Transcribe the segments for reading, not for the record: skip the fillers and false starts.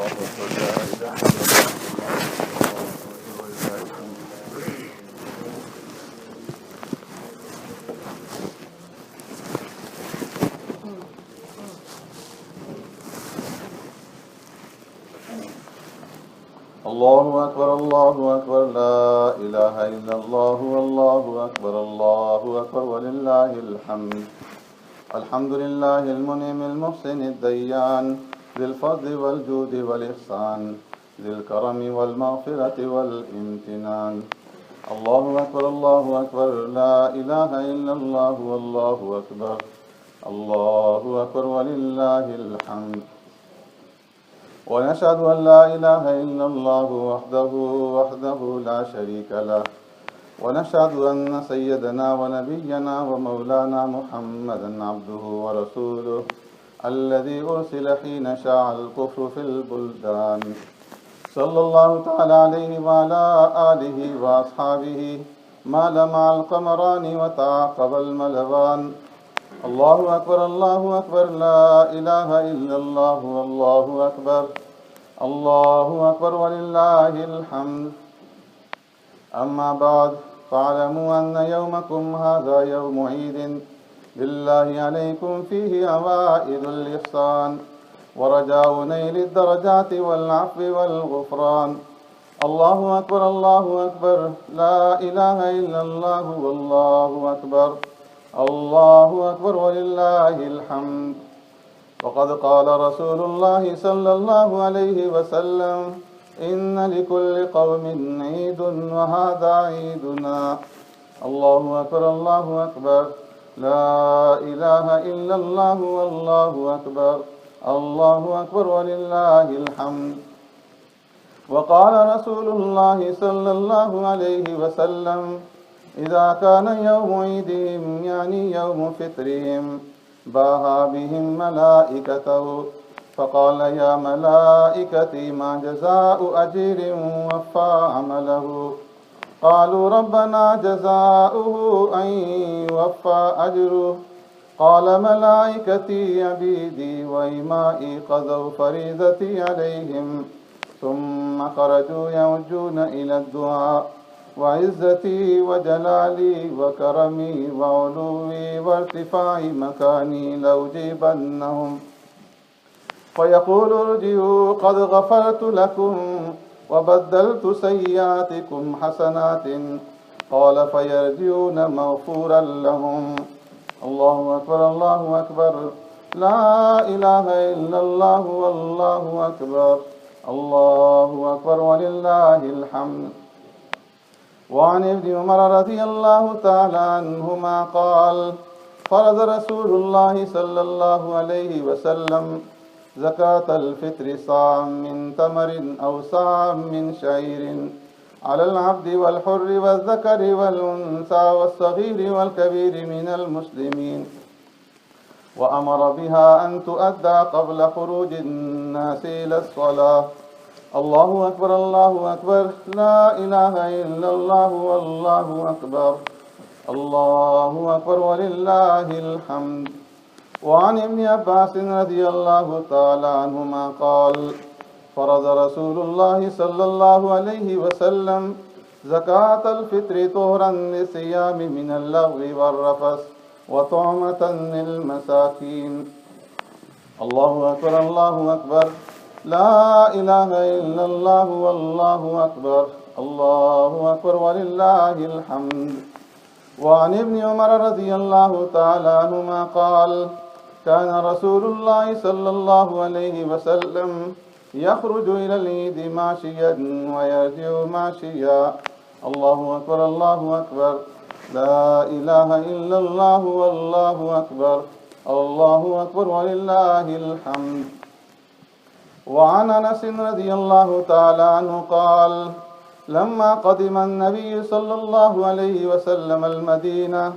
أكبر لا إله إلا الله الله أكبر الله أكبر لا إله إلا الله والله أكبر الله أكبر ولله الحمد. الحمد لله المنعم المحسن الديان ذي الفضل والجود والإحسان ذي الكرم والمغفرة والامتنان. الله أكبر لا إله إلا الله والله أكبر الله أكبر ولله الحمد. ونشهد أن لا إله إلا الله وحده لا شريك له. ونشهد أن سيدنا ونبينا ومولانا محمدا عبده ورسوله الذي أرسل حين شاع الكفر في البلدان. صلى الله تعالى عليه وعلى آله وأصحابه ما لمع القمران وتعاقب الملوان. الله أكبر لا إله إلا الله والله أكبر ولله الحمد. أما بعد فاعلموا أن يومكم هذا يوم عيد لله عليكم فيه عوائد الإحسان ورجاء نيل الدرجات والعفو والغفران. الله أكبر لا إله إلا الله والله أكبر ولله الحمد. وقد قال رسول الله صلى الله عليه وسلم إن لكل قوم عيد وهذا عيدنا. الله أكبر لا إله إلا الله والله أكبر ولله الحمد. وقال رسول الله صلى الله عليه وسلم إذا كان يوم عيدهم يعني يوم فطرهم باها بهم ملائكته فقال يا ملائكتي ما جزاء أجير وفى عمله. قالوا ربنا جزاؤه أن يوفى أجره. قال ملائكتي عبيدي وإمائي قضوا فريضتي عليهم ثم خرجوا يوجون إلى الدعاء وعزتي وجلالي وكرمي وعلوي وارتفاع مكاني لأجيبنهم فيقول ارجعوا قد غفرت لكم وبدلت سيئاتكم حسنات. قال فيرجعون مغفورا لهم. الله أكبر لا إله إلا الله والله أكبر ولله الحمد. وعن ابن عمر رضي الله تعالى عنهما قال فرض رسول الله صلى الله عليه وسلم زكاة الفطر صاع من تمر أو صاع من شعير على العبد والحر والذكر والأنثى والصغير والكبير من المسلمين وأمر بها أن تؤدى قبل خروج الناس إلى الصلاة. الله أكبر لا إله إلا الله والله أكبر ولله الحمد. وعن ابن عباس رضي الله تعالى عنهما قال فرض رسول الله صلى الله عليه وسلم زكاة الفطر طهرا للصيام من اللغو والرفث وطعمة للمساكين. الله أكبر لا إله إلا الله والله أكبر ولله الحمد. وعن ابن عمر رضي الله تعالى عنهما قال كان رسول الله صلى الله عليه وسلم يخرج إلى العيد ماشيا ويرجع ماشيا. الله أكبر لا إله إلا الله والله أكبر ولله الحمد. وعن أنس رضي الله تعالى عنه قال لما قدم النبي صلى الله عليه وسلم المدينة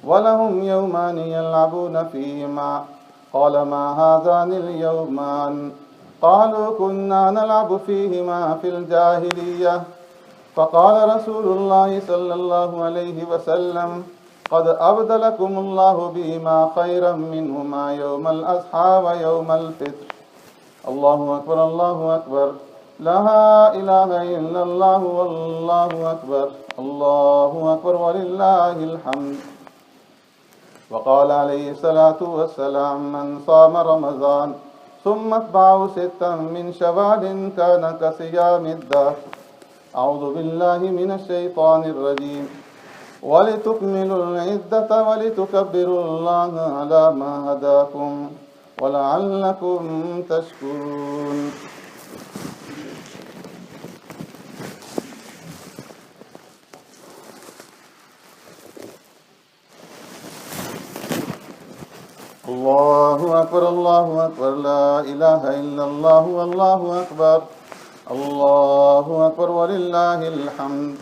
ولهم يومان يلعبون فيهما قال ما هذان اليومان؟ قالوا كنا نلعب فيهما في الجاهلية. فقال رسول الله صلى الله عليه وسلم قد أبدلكم الله بهما خيرا منهما يوم الأضحى ويوم الفطر. الله أكبر الله أكبر، لا إله إلا الله والله أكبر، الله أكبر ولله الحمد. وقال عليه الصلاة والسلام: من صام رمضان ثم اتبعه ستا من شوال كان كصيام الدهر. أعوذ بالله من الشيطان الرجيم. ولتكملوا العدة ولتكبروا الله على ما هداكم ولعلكم تشكرون. الله أكبر الله أكبر، لا إله إلا الله والله أكبر، الله أكبر ولله الحمد.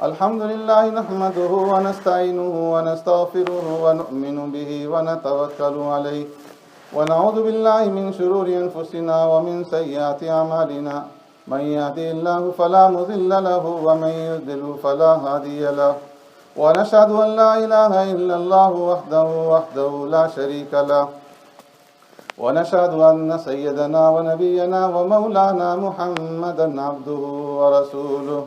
الحمد لله نحمده ونستعينه ونستغفره ونؤمن به ونتوكل عليه ونعوذ بالله من شرور أنفسنا ومن سيئات أعمالنا. من يهده الله فلا مضل له ومن يضلل فلا هادي له. ونشهد أن لا إله إلا الله وحده لا شريك له. ونشهد أن سيدنا ونبينا ومولانا محمدا عبده ورسوله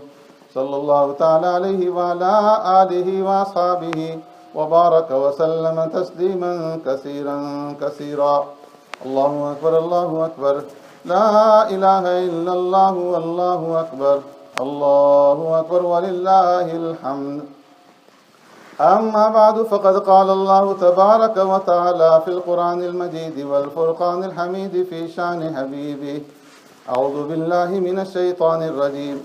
صلى الله تعالى عليه وعلى آله وأصحابه وبارك وسلم تسليما كثيرا. الله أكبر الله أكبر، لا إله إلا الله والله أكبر، الله أكبر ولله الحمد. أما بعد، فقد قال الله تبارك وتعالى في القرآن المجيد والفرقان الحميد في شأن حبيبه: أعوذ بالله من الشيطان الرجيم.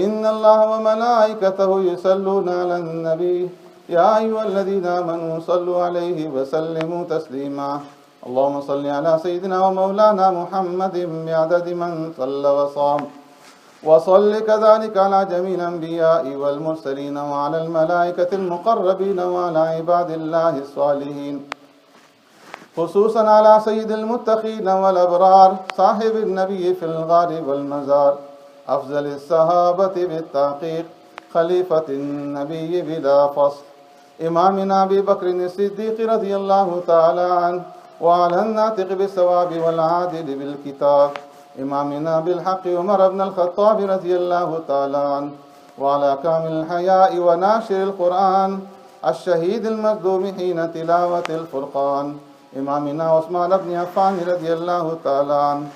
إن الله وملائكته يصلون على النبي يا أيها الذين آمنوا صلوا عليه وسلموا تسليما. اللهم صل على سيدنا ومولانا محمد بعدد من صلى وصام، وصل كذلك على جميع الأنبياء والمرسلين وعلى الملائكة المقربين وعلى عباد الله الصالحين، خصوصا على سيد المتقين والأبرار صاحب النبي في الغار والمزار، أفضل الصحابة بالتحقيق، خليفة النبي بلا فصل، إمامنا أبي بكر الصديق رضي الله تعالى عنه، وعلى الناطق بالصواب والعادل بالكتاب إمامنا بالحق عمر بن الخطاب رضي الله تعالى عنه، وعلى كامل الحياء وناشر القرآن الشهيد المظلوم حين تلاوة الفرقان إمامنا عثمان بن عفان رضي الله تعالى عنه،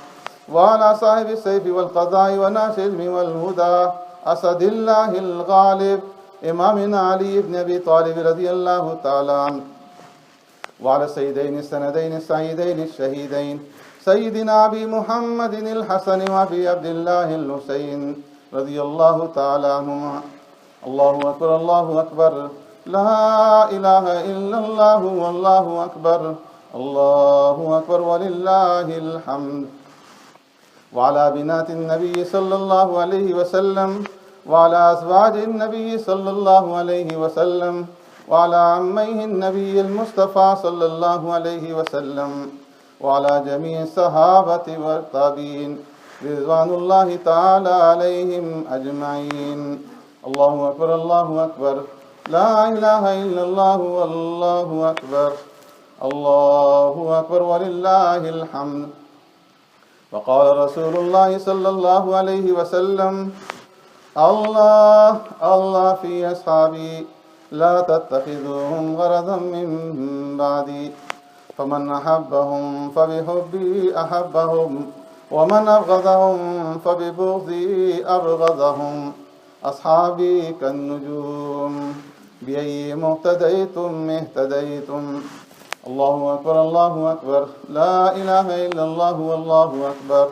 وعلى صاحب السيف والقضاء وناشر العلم والهدى أسد الله الغالب إمامنا علي بن أبي طالب رضي الله تعالى عنه، وعلى السيدين السندين السعيدين الشهيدين سيدنا أبي محمد الحسن وأبي عبد الله الحسين رضي الله تعالى عنهما. الله أكبر الله أكبر، لا إله إلا الله والله أكبر، الله أكبر ولله الحمد. وعلى بنات النبي صلى الله عليه وسلم، وعلى أزواج النبي صلى الله عليه وسلم، وعلى عميه النبي المصطفى صلى الله عليه وسلم، وعلى جميع الصحابة والتابعين رضوان الله تعالى عليهم أجمعين. الله أكبر الله أكبر، لا إله إلا الله والله أكبر، الله أكبر ولله الحمد. وقال رسول الله صلى الله عليه وسلم: الله في أصحابي، لا تتخذوهم غرضا من بعدي، فمن أحبهم فبحبي أحبهم، ومن أبغضهم فببغضي أبغضهم. أصحابي كالنجوم، بأي مقتديتم اهتديتم. الله أكبر الله أكبر، لا إله إلا الله والله أكبر،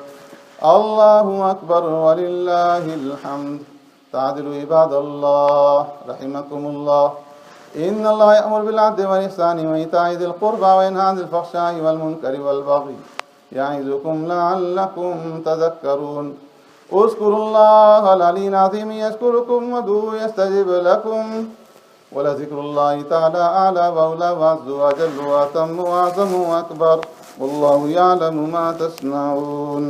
الله أكبر ولله الحمد. تعدلوا عباد الله رحمكم الله. إن الله يأمر بالعدل والإحسان وإيتاء ذي القربى وينهى عن الفحشاء والمنكر والبغي يعظكم لعلكم تذكرون. اذكروا الله العلي العظيم يذكركم وادعوه يستجب لكم، ولذكر الله تعالى أعلى وأولى وأعز وأجل وأتم وأعظم وأكبر، والله يعلم ما تصنعون.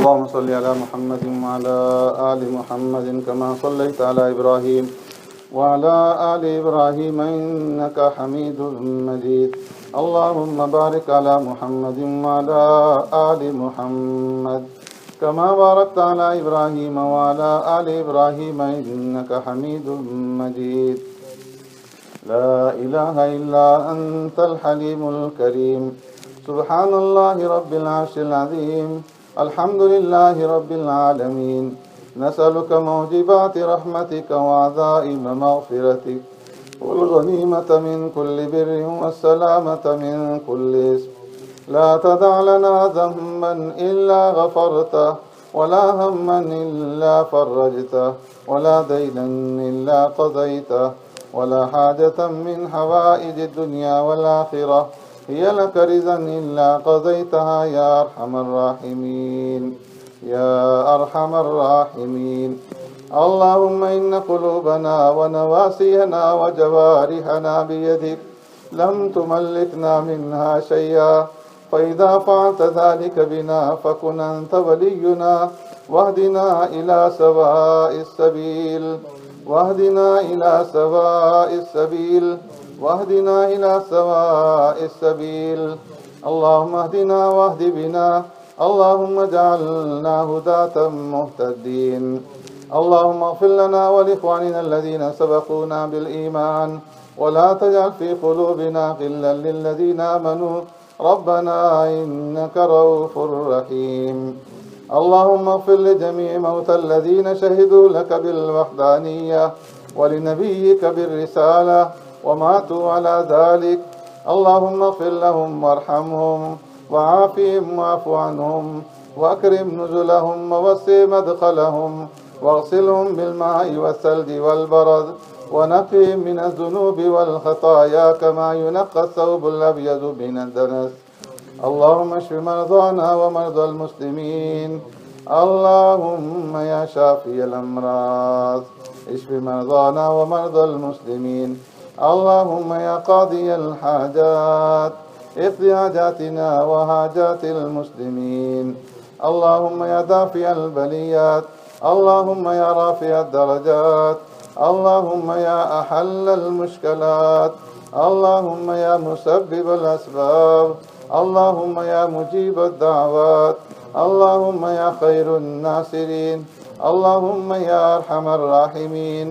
اللهم صل على محمد وعلى آل محمد كما صليت على إبراهيم وعلى آل إبراهيم إنك حميد مجيد. اللهم بارك على محمد وعلى آل محمد كما باركت على إبراهيم وعلى آل إبراهيم إنك حميد مجيد. لا إله إلا أنت الحليم الكريم. سبحان الله رب العرش العظيم. الحمد لله رب العالمين. نسألك موجبات رحمتك وعزائم مغفرتك والغنيمة من كل بر والسلامة من كل اسم. لا تدع لنا ذنبا إلا غفرته ولا هما إلا فرجته ولا دينا إلا قضيته ولا حاجة من حوائج الدنيا والآخرة هي لك رضا إلا قضيتها يا أرحم الراحمين يا أرحم الراحمين. اللهم إن قلوبنا ونواسينا وجوارحنا بيدك لم تملكنا منها شيئا، فإذا فعلت ذلك بنا فكن أنت ولينا واهدنا إلى سواء السبيل واهدنا إلى سواء السبيل واهدنا إلى سواء السبيل. اللهم اهدنا واهد بنا. اللهم اجعلنا هداة مهتدين. اللهم اغفر لنا ولإخواننا الذين سبقونا بالإيمان ولا تجعل في قلوبنا غلا للذين آمنوا ربنا إنك رؤوف رحيم. اللهم اغفر لجميع موتى الذين شهدوا لك بالوحدانية ولنبيك بالرسالة وماتوا على ذلك. اللهم اغفر لهم وارحمهم وعافهم واعف عنهم وأكرم نزلهم ووسع مدخلهم واغسلهم بالماء والثلج والبرد ونقهم من الذنوب والخطايا كما ينقى الثوب الأبيض من الدنس. اللهم اشف مرضانا ومرضى المسلمين. اللهم يا شافي الأمراض اشف مرضانا ومرضى المسلمين. اللهم يا قاضي الحاجات اقض حاجاتنا وحاجات المسلمين. اللهم يا دافع البليات. اللهم يا رافع الدرجات. اللهم يا أحل المشكلات. اللهم يا مسبب الأسباب. اللهم يا مجيب الدعوات. اللهم يا خير الناصرين. اللهم يا أرحم الراحمين.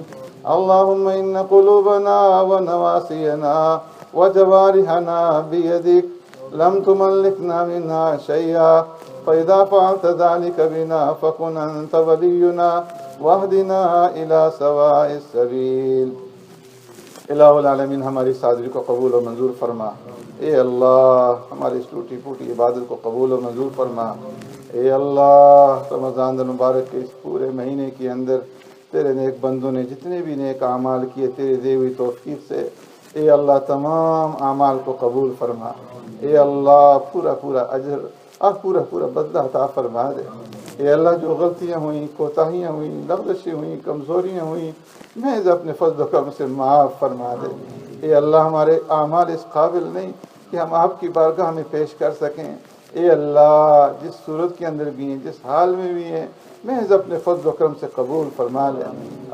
اللهم إن قلوبنا ونواسينا وجوارحنا بيدك لم تملكنا منها شيئا، فإذا فعلت ذلك بنا فكن أنت ولينا واهدنا إلى سواء السبيل. इलाह आलमीन हमारी सादरी को कबूल और मंजूर फरमा। ए अल्लाह हमारी इस टूटी फूटी इबादत को कबूल और मंजूर फरमा। ए अल्लाह रमज़ान मुबारक के इस पूरे महीने के अंदर तेरे नेक बंदों ने जितने भी नेक आमाल किए तेरे दी हुई तौफीक से ए अल्लाह तमाम आमाल को कबूल फरमा। ए अल्लाह पूरा पूरा अजर और पूरा पूरा बदला अता फरमा दे। ए अल्लाह जो गलतियाँ हुई, कोताहियाँ हुई, लग़ज़शें हुई, कमज़ोरियाँ हुई, महज़ अपने फज़्ल व करम से माफ़ फरमा दे। ए अल्लाह हमारे आमाल इस काबिल नहीं कि हम आपकी बारगाह में पेश कर सकें। ए अल्लाह जिस सूरत के अंदर भी हैं, जिस हाल में भी हैं, महज़ अपने फज़्ल व करम से कबूल फरमा ले।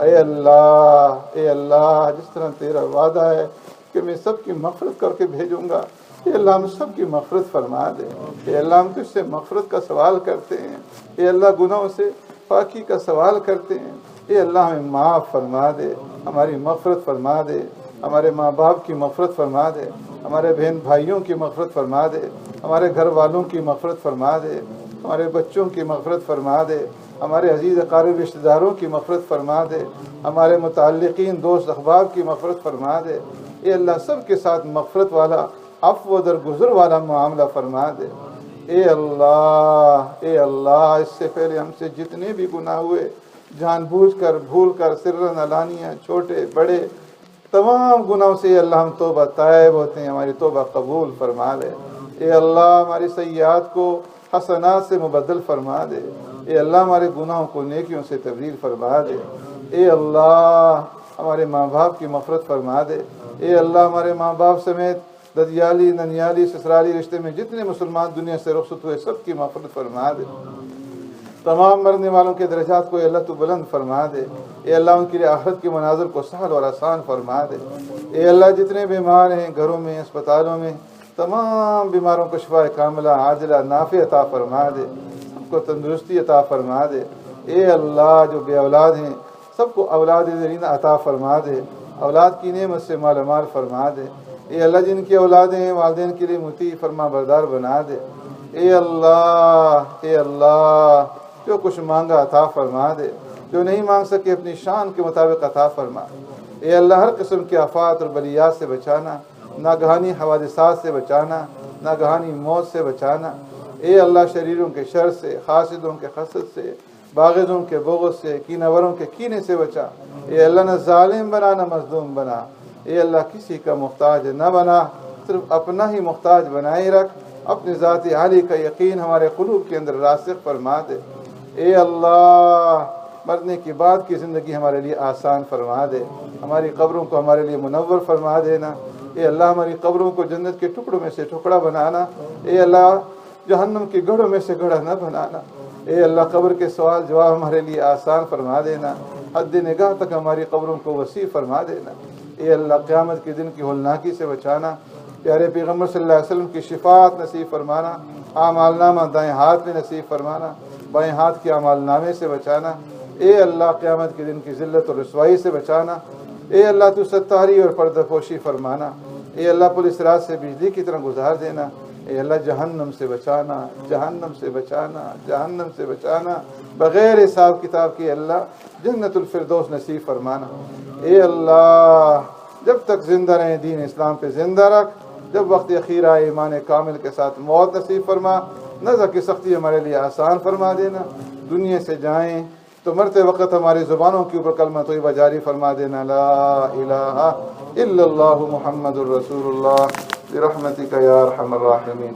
ए अल्लाह जिस तरह तेरा वादा है कि मैं सबकी मग़फ़िरत करके भेजूँगा, ए अल्लाह हम सबकी मग़फ़िरत फरमा दे। ए अल्लाह हम तुझसे मग़फ़िरत का सवाल करते हैं। ए अल्लाह गुनाहों से पाकी का सवाल करते हैं। ए अल्लाह हमें माफ़ फरमा दे, हमारी मग़फ़िरत फरमा दे, हमारे माँ बाप की मग़फ़िरत फरमा दे, हमारे बहन भाइयों की मग़फ़िरत फरमा दे, हमारे घर वालों की मग़फ़िरत फरमा दे, हमारे बच्चों की मग़फ़िरत फरमा दे, हमारे अजीज़ अक़ारिब रिश्तेदारों की मग़फ़िरत फरमा दे, हमारे मुतअल्लिक़ीन दोस्त अहबाब की मग़फ़िरत फरमा दे। ए अल्लाह सब के साथ मग़फ़िरत वाला अफ़्व दरगुज़र वाला मामला फरमा दे। ए अल्लाह इससे पहले हमसे जितने भी गुनाह हुए जानबूझकर भूलकर सिर्रन अलानिया छोटे बड़े तमाम गुनाहों से अल्लाह हम तौबा तायब होते हैं, हमारी तौबा कबूल फरमा ले। ए अल्लाह हमारी सय्यात को हसनात से मुबद्दल फरमा दे। ए अल्लाह हमारे गुनाहों को नेकियों से तब्दील फरमा दे। ए अल्लाह हमारे माँ बाप की मग़फ़िरत फरमा दे। ए अल्लाह हमारे माँ बाप समेत ददियाली ननियाली ससुराली रिश्ते में जितने मुसलमान दुनिया से रुखसत हुए सबकी मग़फ़िरत फरमा दे। تمام مرنے والوں کے درجات کو اے اللہ تو بلند فرما دے، اے اللہ ان کے لیے آخرت کے مناظر کو سہل اور آسان فرما دے، اے اللہ جتنے بیمار ہیں گھروں میں اسپتالوں میں تمام بیماروں کو شفا کاملہ عاجلہ نافع عطا فرما دے، سب کو تندرستی عطا فرما دے، اے اللہ جو بے اولاد ہیں سب کو اولاد زرینہ عطا فرما دے، اولاد کی نعمت سے مالا مال فرما دے، اے اللہ جن کی اولادیں ہیں والدین کے لیے مطیع فرما بردار بنا دے، اے اللہ جو کچھ مانگا عطا فرما دے، جو نہیں مانگ سکے اپنی شان کے مطابق عطا فرما، اے اللہ ہر قسم کے آفات اور بلیات سے بچانا، ناگہانی حوادثات سے بچانا، ناگہانی موت سے بچانا، اے اللہ شریروں کے شر سے، حاسدوں کے حسد سے، باغزوں کے بغض سے، کینوروں کے کینے سے بچا، اے اللہ نہ ظالم بنا نہ مظلوم بنا، اے اللہ کسی کا محتاج نہ بنا، صرف اپنا ہی محتاج بنائے رکھ، اپنی ذات عالی کا یقین ہمارے قلوب کے اندر راسخ فرما دے، اے اللہ مرنے کے بعد کی زندگی ہمارے لیے آسان فرما دے، ہماری قبروں کو ہمارے لیے منور فرما دینا، اے اللہ ہماری قبروں کو جنت کے ٹکڑوں میں سے ٹکڑا بنانا، اے اللہ جہنم کے گڑھوں میں سے گڑھا نہ بنانا، اے اللہ قبر کے سوال جواب ہمارے لیے آسان فرما دینا، حد نگاہ تک ہماری قبروں کو وسیع فرما دینا، اے اللہ قیامت کے دن کی ہولناکی سے بچانا، پیارے پیغمبر صلی اللہ علیہ وسلم کی شفاعت نصیب فرمانا، اعمال نامہ دائیں ہاتھ میں نصیب فرمانا، بائیں ہاتھ کے اعمال نامے سے بچانا، اے اللہ قیامت کے دن کی ذلت اور رسوائی سے بچانا، اے اللہ تو ستاری اور پردہ پوشی فرمانا، اے اللہ پولیس رات سے بجلی کی طرح گزار دینا، اے اللہ جہنم سے بچانا، جہنم سے بچانا، جہنم سے بچانا، بغیر حساب کتاب کے اللہ جنت الفردوس نصیب فرمانا، اے اللہ جب تک زندہ رہیں دین اسلام پہ زندہ رکھ، جب وقت اخیر آئے ایمان کامل کے ساتھ موت نصیب فرما، نزع کی سختی ہمارے لیے آسان فرما دینا، دنیا سے جائیں تو مرتے وقت ہماری زبانوں کے اوپر کلمہ طیبہ جاری فرما دینا، لا الہ الا اللہ محمد الرسول اللہ برحمتک یا ارحم الراحمین۔